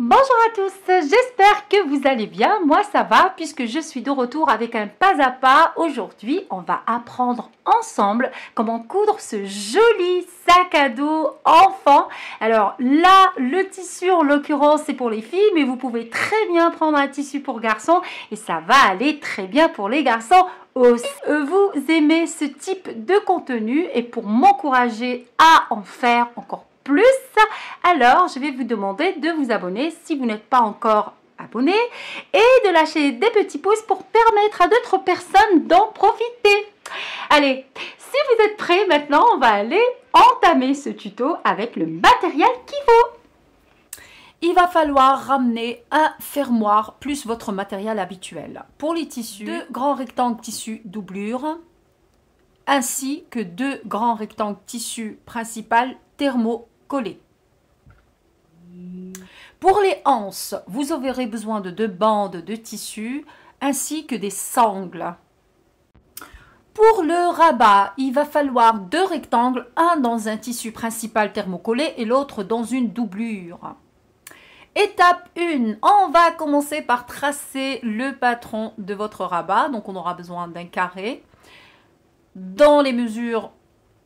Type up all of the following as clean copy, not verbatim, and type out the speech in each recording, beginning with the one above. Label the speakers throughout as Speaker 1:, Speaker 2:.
Speaker 1: Bonjour à tous, j'espère que vous allez bien. Moi ça va puisque je suis de retour avec un pas à pas. Aujourd'hui on va apprendre ensemble comment coudre ce joli sac à dos enfant. Alors là le tissu en l'occurrence c'est pour les filles, mais vous pouvez très bien prendre un tissu pour garçons et ça va aller très bien pour les garçons aussi. Vous aimez ce type de contenu et pour m'encourager à en faire encore plus, alors je vais vous demander de vous abonner si vous n'êtes pas encore abonné et de lâcher des petits pouces pour permettre à d'autres personnes d'en profiter. Allez, si vous êtes prêts maintenant, on va aller entamer ce tuto avec le matériel qu'il faut. Il va falloir ramener un fermoir plus votre matériel habituel. Pour les tissus, 2 grands rectangles tissu doublure ainsi que 2 grands rectangles tissu principal thermocollés. Pour les anses, vous aurez besoin de 2 bandes de tissu ainsi que des sangles. Pour le rabat, il va falloir 2 rectangles, un dans un tissu principal thermocollé et l'autre dans une doublure. Étape 1, on va commencer par tracer le patron de votre rabat. Donc on aura besoin d'un carré dont les mesures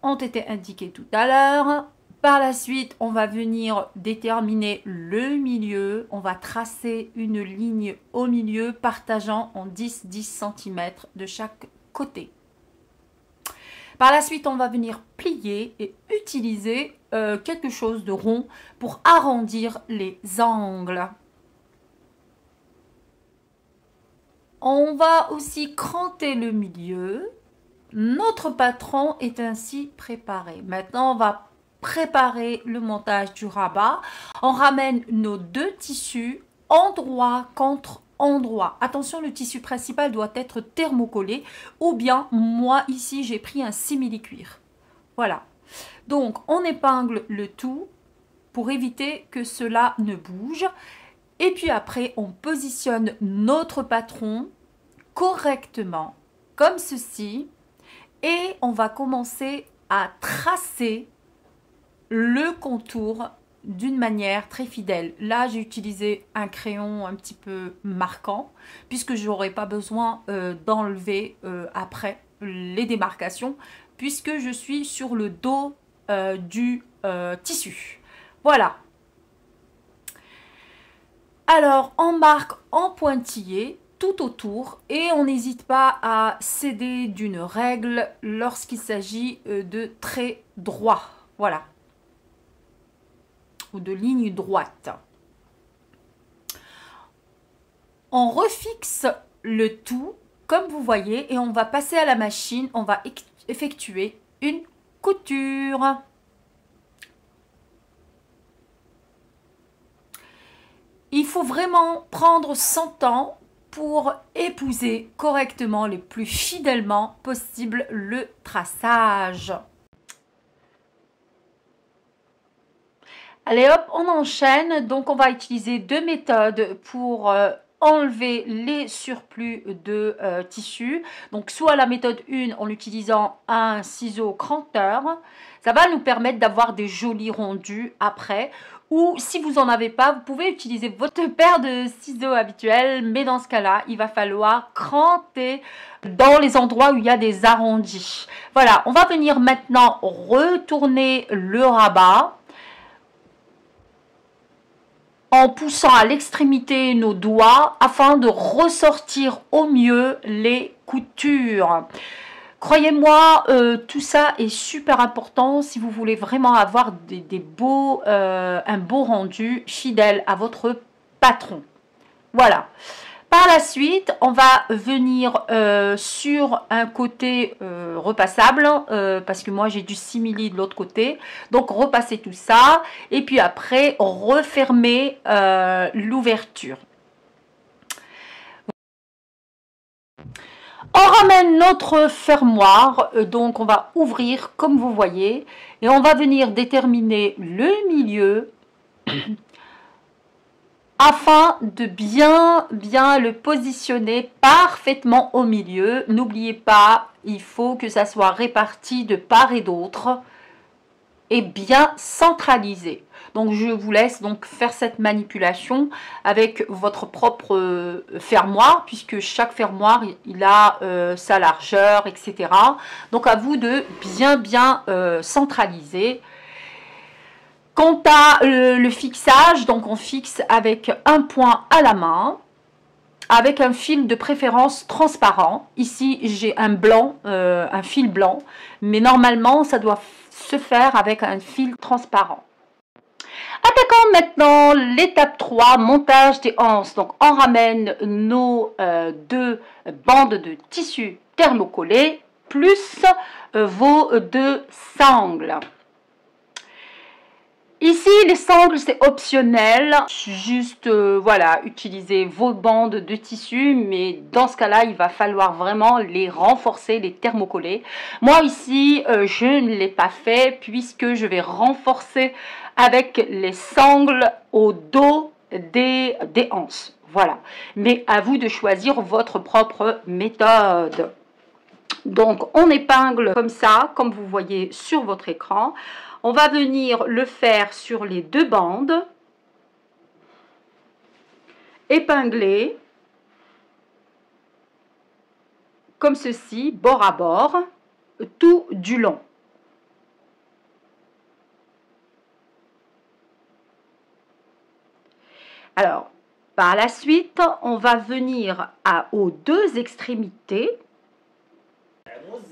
Speaker 1: ont été indiquées tout à l'heure. Par la suite, on va venir déterminer le milieu. On va tracer une ligne au milieu partageant en 10 cm de chaque côté. Par la suite, on va venir plier et utiliser quelque chose de rond pour arrondir les angles. On va aussi cranter le milieu. Notre patron est ainsi préparé. Maintenant, on va préparer le montage du rabat. On ramène nos 2 tissus endroit contre endroit. Attention, le tissu principal doit être thermocollé ou bien moi ici j'ai pris un simili-cuir. Voilà. Donc on épingle le tout pour éviter que cela ne bouge. Et puis après on positionne notre patron correctement comme ceci et on va commencer à tracer le contour d'une manière très fidèle. Là, j'ai utilisé un crayon un petit peu marquant puisque je n'aurai pas besoin d'enlever après les démarcations puisque je suis sur le dos du tissu. Voilà. Alors, on marque en pointillé tout autour et on n'hésite pas à céder d'une règle lorsqu'il s'agit de traits droits. Voilà. Ou de ligne droite. On refixe le tout comme vous voyez et on va passer à la machine, on va effectuer une couture. Il faut vraiment prendre son temps pour épouser correctement le plus fidèlement possible le traçage. Allez hop, on enchaîne. Donc on va utiliser 2 méthodes pour enlever les surplus de tissu. Donc soit la méthode 1 en utilisant un ciseau cranteur. Ça va nous permettre d'avoir des jolis rendus après. Ou si vous n'en avez pas, vous pouvez utiliser votre paire de ciseaux habituels. Mais dans ce cas-là, il va falloir cranter dans les endroits où il y a des arrondis. Voilà, on va venir maintenant retourner le rabat en poussant à l'extrémité nos doigts afin de ressortir au mieux les coutures. Croyez-moi, tout ça est super important si vous voulez vraiment avoir un beau rendu fidèle à votre patron. Voilà. Par la suite, on va venir sur un côté repassable, parce que moi j'ai du simili de l'autre côté. Donc repasser tout ça et puis après refermer l'ouverture. On ramène notre fermoir, donc on va ouvrir comme vous voyez et on va venir déterminer le milieu afin de bien le positionner parfaitement au milieu. N'oubliez pas, il faut que ça soit réparti de part et d'autre est bien centralisé. Donc je vous laisse donc faire cette manipulation avec votre propre fermoir, puisque chaque fermoir il a sa largeur, etc. Donc à vous de bien centraliser. Quant à le fixage, donc on fixe avec un point à la main, avec un fil de préférence transparent. Ici j'ai un blanc, un fil blanc, mais normalement ça doit se faire avec un fil transparent. Attaquons maintenant l'étape 3, montage des anses. Donc on ramène nos deux bandes de tissu thermocollé plus vos deux sangles. Ici, les sangles, c'est optionnel. Juste, voilà, utilisez vos bandes de tissu. Mais dans ce cas-là, il va falloir vraiment les renforcer, les thermocoller. Moi, ici, je ne l'ai pas fait puisque je vais renforcer avec les sangles au dos des anses. Voilà. Mais à vous de choisir votre propre méthode. Donc, on épingle comme ça, comme vous voyez sur votre écran. On va venir le faire sur les deux bandes, épingler, comme ceci, bord à bord, tout du long. Alors, par la suite, on va venir aux deux extrémités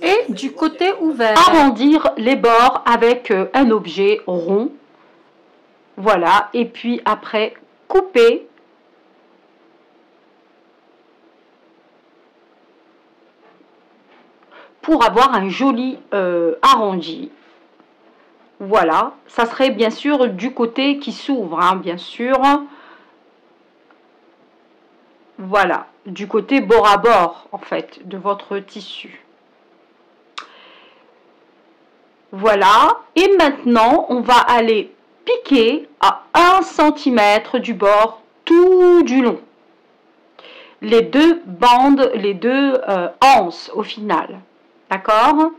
Speaker 1: et du côté ouvert, arrondir les bords avec un objet rond. Voilà, et puis après, couper pour avoir un joli arrondi. Voilà, ça serait bien sûr du côté qui s'ouvre, hein, bien sûr. Voilà, du côté bord à bord, en fait, de votre tissu. Voilà, et maintenant, on va aller piquer à 1 cm du bord tout du long. Les deux bandes, les deux anses au final. D'accord?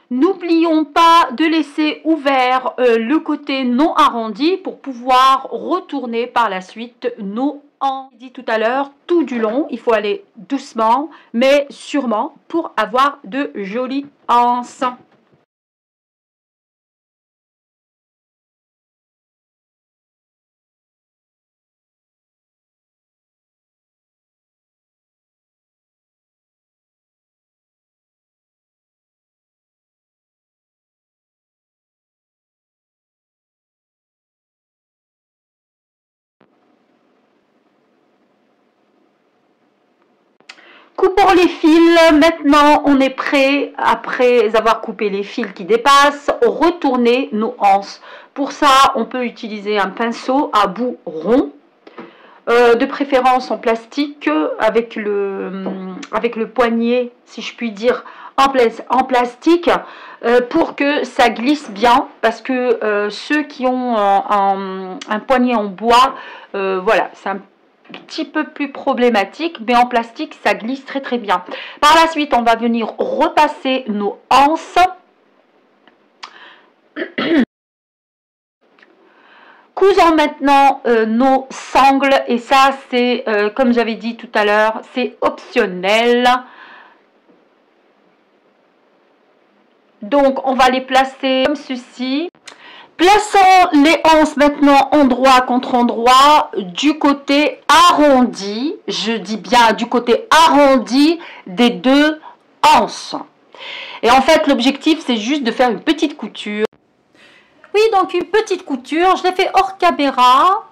Speaker 1: N'oublions pas de laisser ouvert le côté non arrondi pour pouvoir retourner par la suite nos anses. Dit tout à l'heure, tout du long, il faut aller doucement mais sûrement pour avoir de jolies anses. Coupons les fils. Maintenant, on est prêt, après avoir coupé les fils qui dépassent, retourner nos anses. Pour ça, on peut utiliser un pinceau à bout rond, de préférence en plastique, avec le poignet, si je puis dire, en plastique, pour que ça glisse bien, parce que ceux qui ont un poignet en bois, voilà, c'est un petit peu plus problématique, mais en plastique ça glisse très bien. Par la suite, on va venir repasser nos anses. Cousons maintenant nos sangles, et ça c'est comme j'avais dit tout à l'heure, c'est optionnel. Donc on va les placer comme ceci. Plaçons les anses maintenant endroit contre endroit du côté arrondi, je dis bien du côté arrondi des deux anses. Et en fait, l'objectif, c'est juste de faire une petite couture. Oui, donc une petite couture, je l'ai fait hors caméra.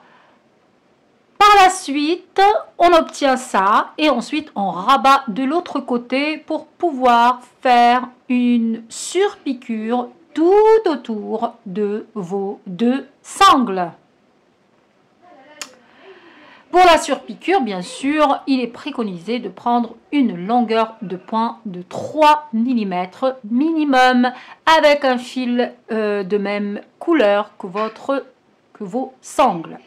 Speaker 1: Par la suite, on obtient ça et ensuite on rabat de l'autre côté pour pouvoir faire une surpiqûre tout autour de vos deux sangles. Pour la surpiqûre, bien sûr, il est préconisé de prendre une longueur de point de 3 mm minimum avec un fil de même couleur que vos sangles.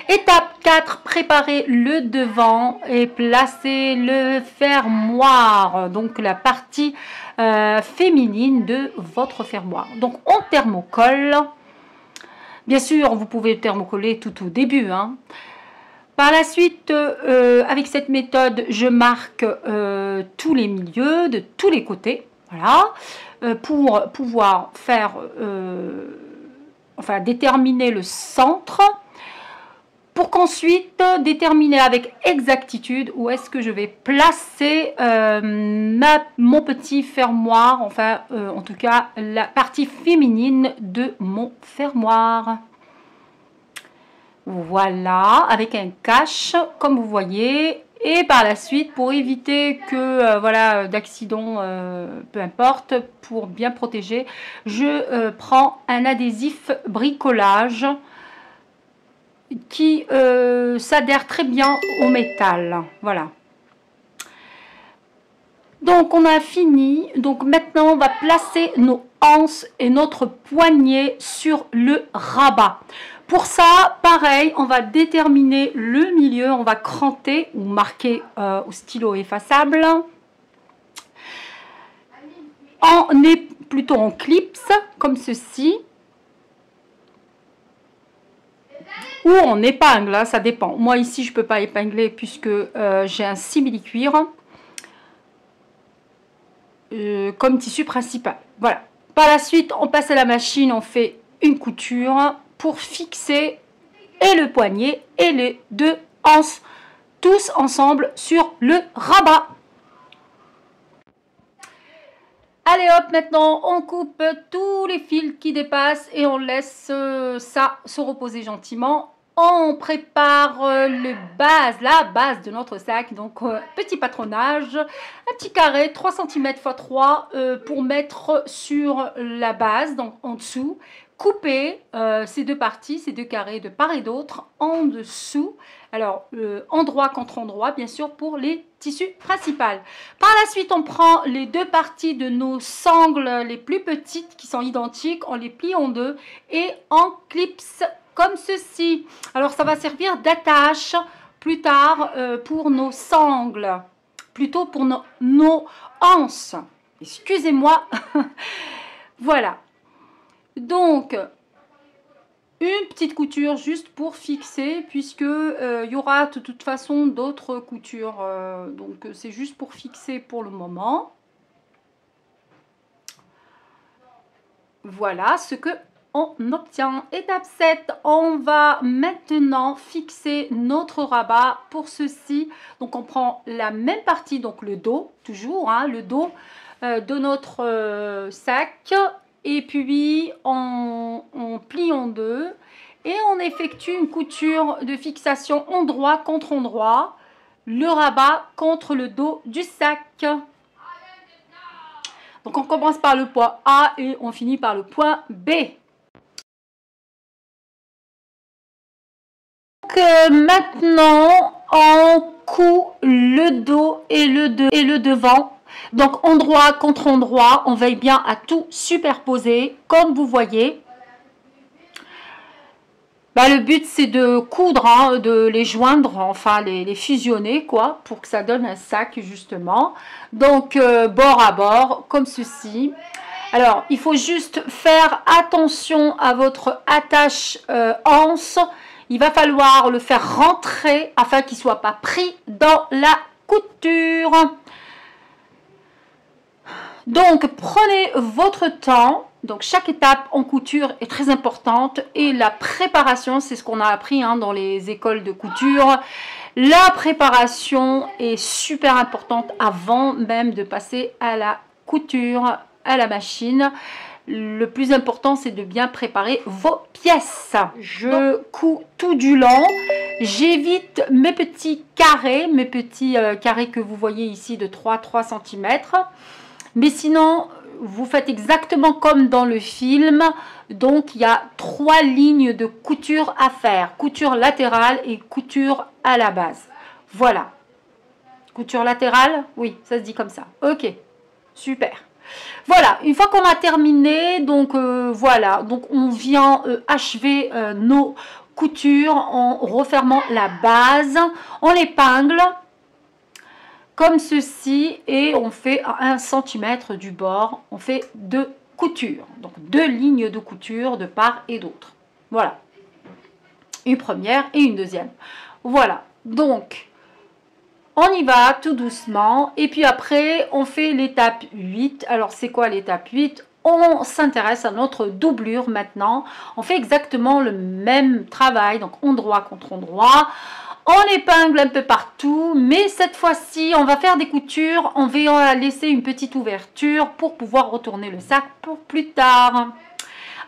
Speaker 1: Étape 4, préparez le devant et placez le fermoir, donc la partie féminine de votre fermoir. Donc on thermocolle. Bien sûr, vous pouvez thermocoller tout au début. Par la suite, avec cette méthode, je marque tous les milieux de tous les côtés. Voilà, pour pouvoir faire, déterminer le centre, pour qu'ensuite déterminer avec exactitude où est-ce que je vais placer mon petit fermoir, en tout cas la partie féminine de mon fermoir. Voilà, avec un cache, comme vous voyez. Et par la suite, pour éviter que d'accident, peu importe, pour bien protéger, je prends un adhésif bricolage qui s'adhère très bien au métal. Voilà. Donc on a fini. Donc maintenant on va placer nos anses et notre poignet sur le rabat. Pour ça, pareil, on va déterminer le milieu, on va cranter ou marquer au stylo effaçable. On est plutôt en clips, comme ceci. Ou en épingle, ça dépend. Moi ici, je ne peux pas épingler puisque j'ai un simili-cuir comme tissu principal. Voilà. Par la suite, on passe à la machine, on fait une couture pour fixer et le poignet et les deux anses tous ensemble sur le rabat. Allez hop, maintenant on coupe tous les fils qui dépassent et on laisse ça se reposer gentiment. On prépare la base de notre sac, donc petit patronage, un petit carré 3 cm x 3 pour mettre sur la base, donc en dessous. Couper ces deux parties, ces deux carrés de part et d'autre en dessous. Alors, endroit contre endroit, bien sûr, pour les tissus principaux. Par la suite, on prend les deux parties de nos sangles les plus petites qui sont identiques, on les plie en deux et en clips comme ceci. Alors, ça va servir d'attache plus tard pour nos sangles, plutôt pour nos anses. Excusez-moi. Voilà. Donc, une petite couture juste pour fixer, puisque il y aura de toute façon d'autres coutures. Donc, c'est juste pour fixer pour le moment. Voilà ce que on obtient. Étape 7, on va maintenant fixer notre rabat pour ceci. Donc, on prend la même partie, donc le dos, toujours, le dos de notre sac. Et puis, on plie en deux et on effectue une couture de fixation endroit contre endroit, le rabat contre le dos du sac. Donc, on commence par le point A et on finit par le point B. Donc, maintenant, on coud le dos et le devant. Donc, endroit contre endroit, on veille bien à tout superposer, comme vous voyez. Le but, c'est de coudre, de les joindre, enfin, les fusionner, quoi, pour que ça donne un sac, justement. Donc, bord à bord, comme ceci. Alors, il faut juste faire attention à votre attache anse. Il va falloir le faire rentrer afin qu'il ne soit pas pris dans la couture. Donc, prenez votre temps. Donc, chaque étape en couture est très importante. Et la préparation, c'est ce qu'on a appris dans les écoles de couture. La préparation est super importante avant même de passer à la couture, à la machine. Le plus important, c'est de bien préparer vos pièces. Je couds tout du long. J'évite mes petits carrés, carrés que vous voyez ici de 3 cm. Mais sinon, vous faites exactement comme dans le film. Donc, il y a 3 lignes de couture à faire. Couture latérale et couture à la base. Voilà. Couture latérale, oui, ça se dit comme ça. Ok, super. Voilà, une fois qu'on a terminé, donc voilà. Donc, on vient achever nos couture en refermant la base. On épingle comme ceci et on fait à 1 cm du bord. On fait 2 coutures, donc 2 lignes de couture de part et d'autre. Voilà, une première et une deuxième. Voilà, donc on y va tout doucement et puis après on fait l'étape 8. Alors c'est quoi l'étape 8? On s'intéresse à notre doublure maintenant. On fait exactement le même travail, donc endroit contre endroit. On épingle un peu partout, mais cette fois-ci, on va faire des coutures en veillant à laisser une petite ouverture pour pouvoir retourner le sac pour plus tard.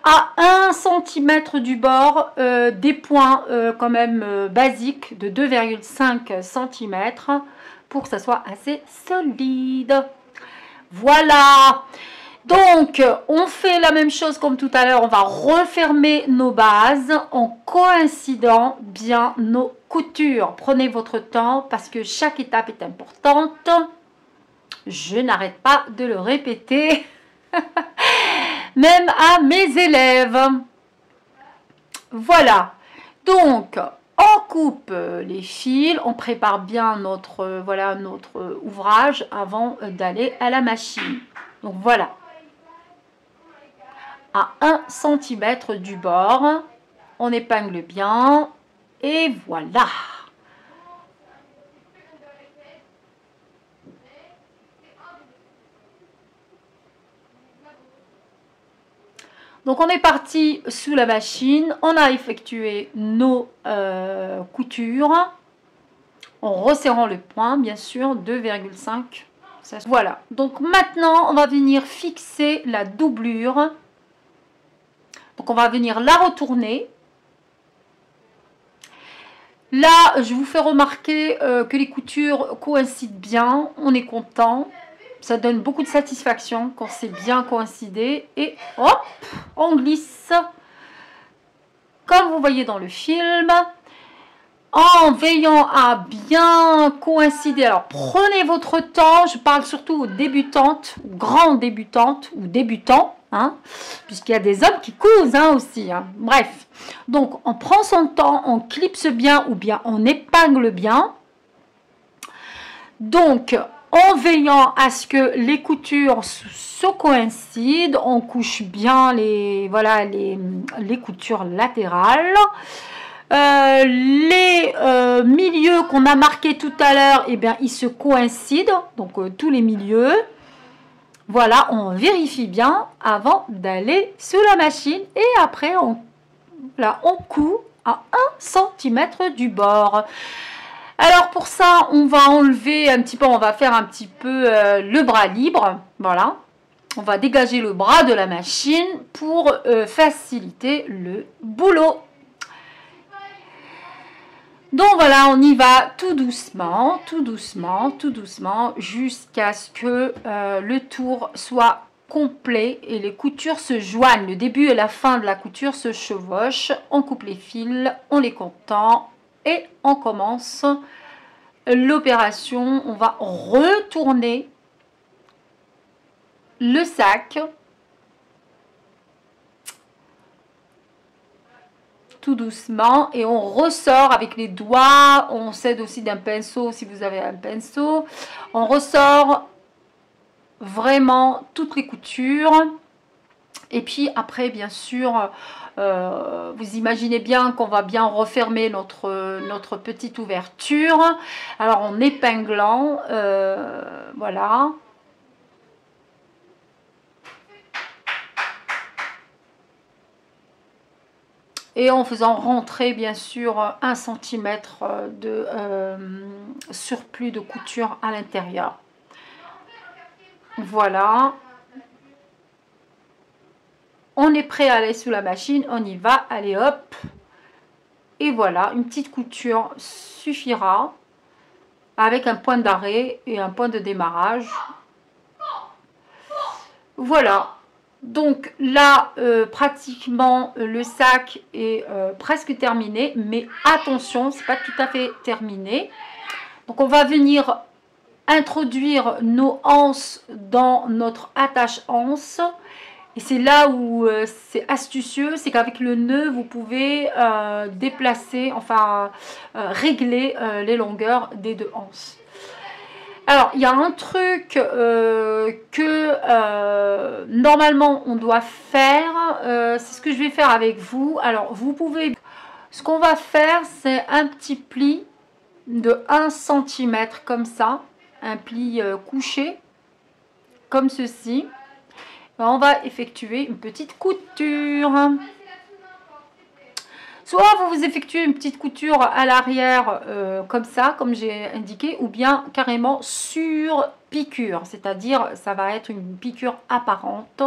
Speaker 1: À 1 cm du bord, des points quand même basiques de 2,5 cm pour que ça soit assez solide. Voilà! Donc, on fait la même chose comme tout à l'heure, on va refermer nos bases en coïncidant bien nos coutures. Prenez votre temps parce que chaque étape est importante. Je n'arrête pas de le répéter, même à mes élèves. Voilà, donc on coupe les fils, on prépare bien notre, voilà, notre ouvrage avant d'aller à la machine. Donc voilà. À 1 cm du bord, on épingle bien et voilà. Donc on est parti sous la machine, on a effectué nos coutures en resserrant le point, bien sûr, 2,5. Voilà, donc maintenant on va venir fixer la doublure. Donc on va venir la retourner. Là, je vous fais remarquer que les coutures coïncident bien. On est content. Ça donne beaucoup de satisfaction quand c'est bien coïncidé. Et hop, on glisse. Comme vous voyez dans le film. En veillant à bien coïncider. Alors, prenez votre temps. Je parle surtout aux débutantes, aux grandes débutantes ou débutants. Hein, puisqu'il y a des hommes qui cousent hein, aussi. Hein. Bref, donc on prend son temps, on clipse bien ou bien on épingle bien. Donc, en veillant à ce que les coutures se coïncident, on couche bien les, voilà, les coutures latérales. Les milieux qu'on a marqués tout à l'heure, eh bien, ils se coïncident, donc tous les milieux. Voilà, on vérifie bien avant d'aller sous la machine et après on coud à 1 cm du bord. Alors pour ça, on va enlever un petit peu, on va faire un petit peu le bras libre. Voilà, on va dégager le bras de la machine pour faciliter le boulot. Donc voilà, on y va tout doucement, tout doucement, tout doucement, jusqu'à ce que le tour soit complet et les coutures se joignent. Le début et la fin de la couture se chevauchent. On coupe les fils, on les contend et on commence l'opération. On va retourner le sac. Tout doucement et on ressort avec les doigts, on s'aide aussi d'un pinceau si vous avez un pinceau, on ressort vraiment toutes les coutures et puis après bien sûr vous imaginez bien qu'on va bien refermer notre petite ouverture, alors en épinglant voilà. Et en faisant rentrer bien sûr 1 cm de surplus de couture à l'intérieur. Voilà. On est prêt à aller sous la machine, on y va, allez hop. Et voilà, une petite couture suffira avec un point d'arrêt et un point de démarrage. Voilà. Donc là, pratiquement le sac est presque terminé, mais attention, c'est pas tout à fait terminé. Donc on va venir introduire nos anses dans notre attache-anse Et c'est là où c'est astucieux, c'est qu'avec le nœud, vous pouvez déplacer, enfin régler les longueurs des deux anses. Alors, il y a un truc que normalement on doit faire, c'est ce que je vais faire avec vous. Alors, vous pouvez, ce qu'on va faire, c'est un petit pli de 1 cm comme ça, un pli couché, comme ceci. On va effectuer une petite couture. Soit vous effectuez une petite couture à l'arrière comme ça, comme j'ai indiqué, ou bien carrément sur piqûre, c'est-à-dire ça va être une piqûre apparente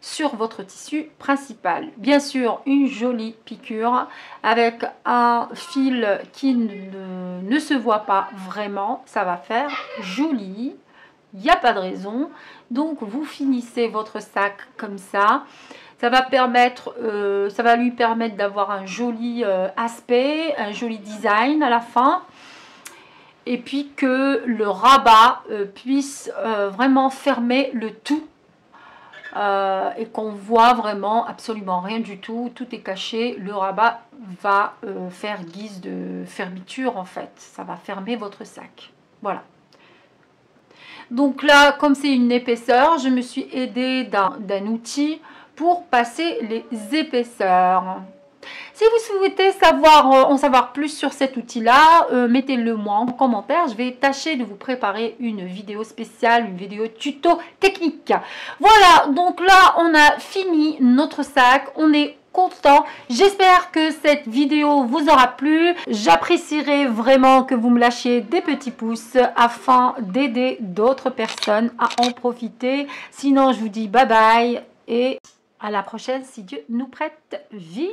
Speaker 1: sur votre tissu principal. Bien sûr, une jolie piqûre avec un fil qui ne se voit pas vraiment, ça va faire joli. Il n'y a pas de raison. Donc, vous finissez votre sac comme ça. Ça va lui permettre d'avoir un joli aspect, un joli design à la fin. Et puis que le rabat puisse vraiment fermer le tout. Et qu'on voit vraiment absolument rien du tout. Tout est caché. Le rabat va faire guise de fermeture en fait. Ça va fermer votre sac. Voilà. Donc là, comme c'est une épaisseur, je me suis aidée d'un outil pour passer les épaisseurs. Si vous souhaitez en savoir plus sur cet outil-là, mettez-le moi en commentaire. Je vais tâcher de vous préparer une vidéo spéciale, une vidéo tuto technique. Voilà, donc là, on a fini notre sac. On est content. J'espère que cette vidéo vous aura plu. J'apprécierais vraiment que vous me lâchiez des petits pouces afin d'aider d'autres personnes à en profiter. Sinon, je vous dis bye bye et à la prochaine si Dieu nous prête vie.